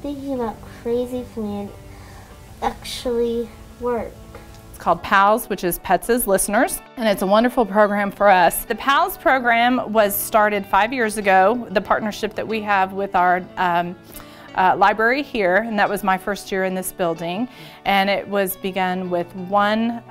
thinking about crazy plan actually work? It's called PALS, which is Pets as Listeners, and it's a wonderful program for us. The PALS program was started 5 years ago, the partnership that we have with our library here, and that was my first year in this building. And it was begun with one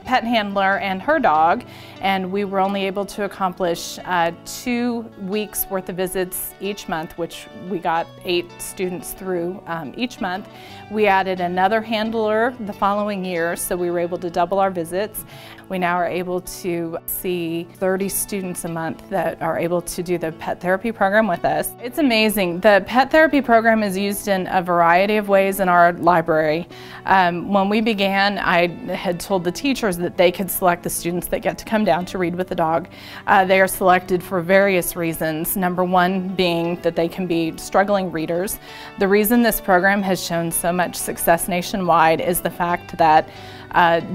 pet handler and her dog, and we were only able to accomplish 2 weeks worth of visits each month, which we got 8 students through each month. We added another handler the following year, so we were able to double our visits. We now are able to see 30 students a month that are able to do the pet therapy program with us. It's amazing. The pet therapy program is used in a variety of ways in our library. When we began, I had told the teachers that they could select the students that get to come down to read with the dog. They are selected for various reasons. Number one being that they can be struggling readers. The reason this program has shown so much success nationwide is the fact that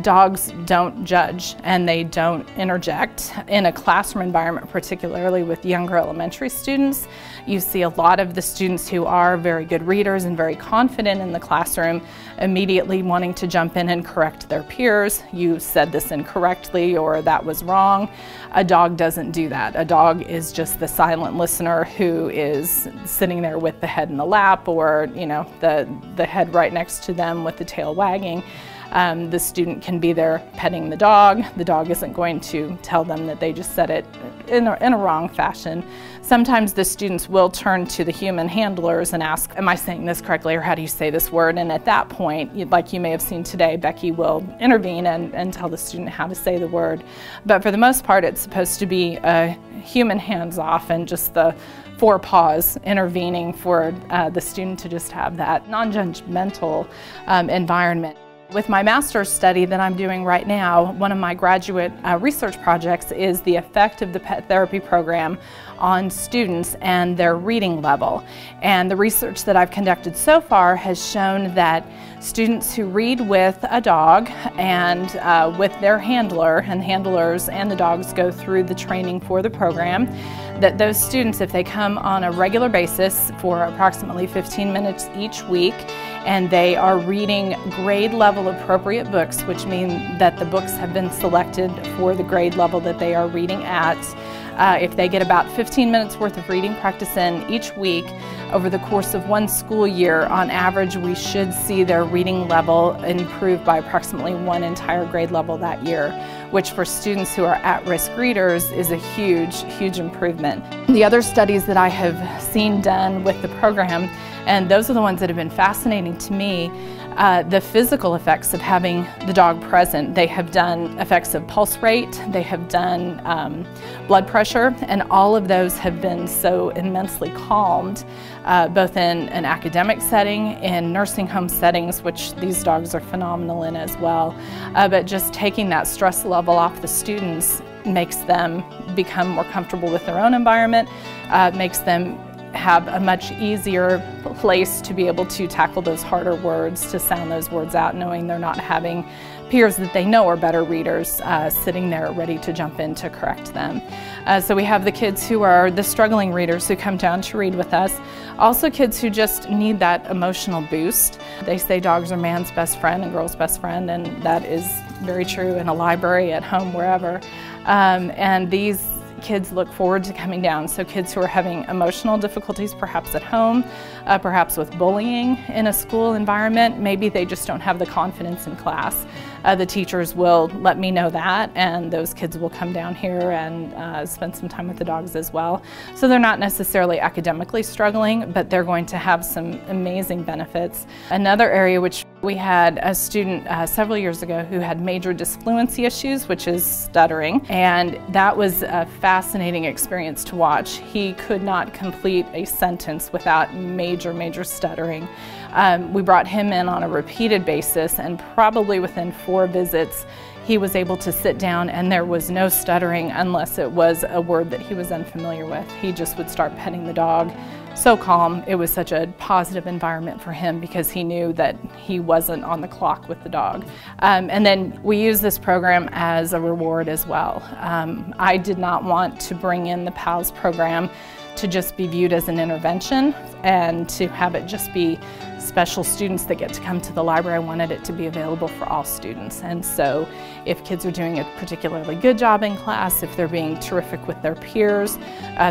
dogs don't judge and they don't interject. In a classroom environment, particularly with younger elementary students, you see a lot of the students who are very good readers and very confident in the classroom immediately wanting to jump in and correct their peers. You said this incorrectly, or that was wrong. A dog doesn't do that. A dog is just the silent listener who is sitting there with the head in the lap, or the head right next to them with the tail wagging. The student can be there petting the dog. The dog isn't going to tell them that they just said it in a wrong fashion. Sometimes the students will turn to the human handlers and ask, am I saying this correctly, or how do you say this word? And at that point, like you may have seen today, Becky will intervene and tell the student how to say the word. But for the most part, it's supposed to be a human hands-off and just the 4 paws intervening for the student to just have that non-judgmental environment. With my master's study that I'm doing right now, one of my graduate research projects is the effect of the pet therapy program on students and their reading level. And the research that I've conducted so far has shown that students who read with a dog and with their handler, and handlers and the dogs go through the training for the program, that those students, if they come on a regular basis for approximately 15 minutes each week, and they are reading grade level appropriate books, which mean that the books have been selected for the grade level that they are reading at. If they get about 15 minutes worth of reading practice in each week, over the course of 1 school year, on average, we should see their reading level improve by approximately 1 entire grade level that year, which for students who are at-risk readers is a huge, huge improvement. The other studies that I have seen done with the program, and those are the ones that have been fascinating to me, the physical effects of having the dog present. They have done effects of pulse rate, they have done blood pressure, and all of those have been so immensely calmed, both in an academic setting, in nursing home settings, which these dogs are phenomenal in as well. But just taking that stress level off the students makes them become more comfortable with their own environment, makes them have a much easier place to be able to tackle those harder words, to sound those words out, knowing they're not having peers that they know are better readers sitting there ready to jump in to correct them. So we have the kids who are the struggling readers who come down to read with us. Also kids who just need that emotional boost. They say dogs are man's best friend and girl's best friend, and that is very true in a library, at home, wherever. And these kids look forward to coming down. So kids who are having emotional difficulties, perhaps at home, perhaps with bullying in a school environment, maybe they just don't have the confidence in class. The teachers will let me know that, and those kids will come down here and spend some time with the dogs as well. So they're not necessarily academically struggling, but they're going to have some amazing benefits. Another area which we had a student several years ago who had major disfluency issues, which is stuttering, and that was a fascinating experience to watch. He could not complete a sentence without major stuttering. We brought him in on a repeated basis, and probably within 4 visits he was able to sit down and there was no stuttering unless it was a word that he was unfamiliar with. He just would start petting the dog. So calm. It was such a positive environment for him because he knew that he wasn't on the clock with the dog. And then we use this program as a reward as well. I did not want to bring in the PALS program to just be viewed as an intervention and to have it just be special students that get to come to the library. I wanted it to be available for all students. And so if kids are doing a particularly good job in class, if they're being terrific with their peers,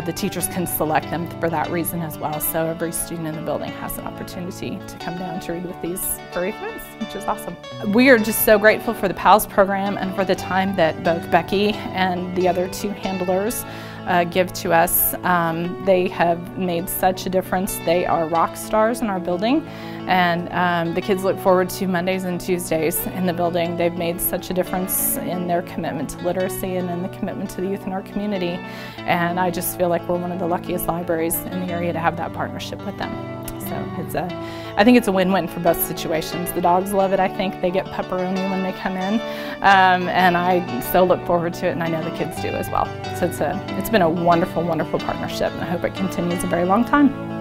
the teachers can select them for that reason as well. So every student in the building has an opportunity to come down to read with these furry friends, which is awesome. We are just so grateful for the PALS program and for the time that both Becky and the other two handlers give to us. They have made such a difference. They are rock stars in our building, and the kids look forward to Mondays and Tuesdays in the building. They've made such a difference in their commitment to literacy and in the commitment to the youth in our community, and I just feel like we're one of the luckiest libraries in the area to have that partnership with them. So I think it's a win-win for both situations. The dogs love it, I think. They get pepperoni when they come in, and I so look forward to it, and I know the kids do as well. So it's been a wonderful, wonderful partnership, and I hope it continues a very long time.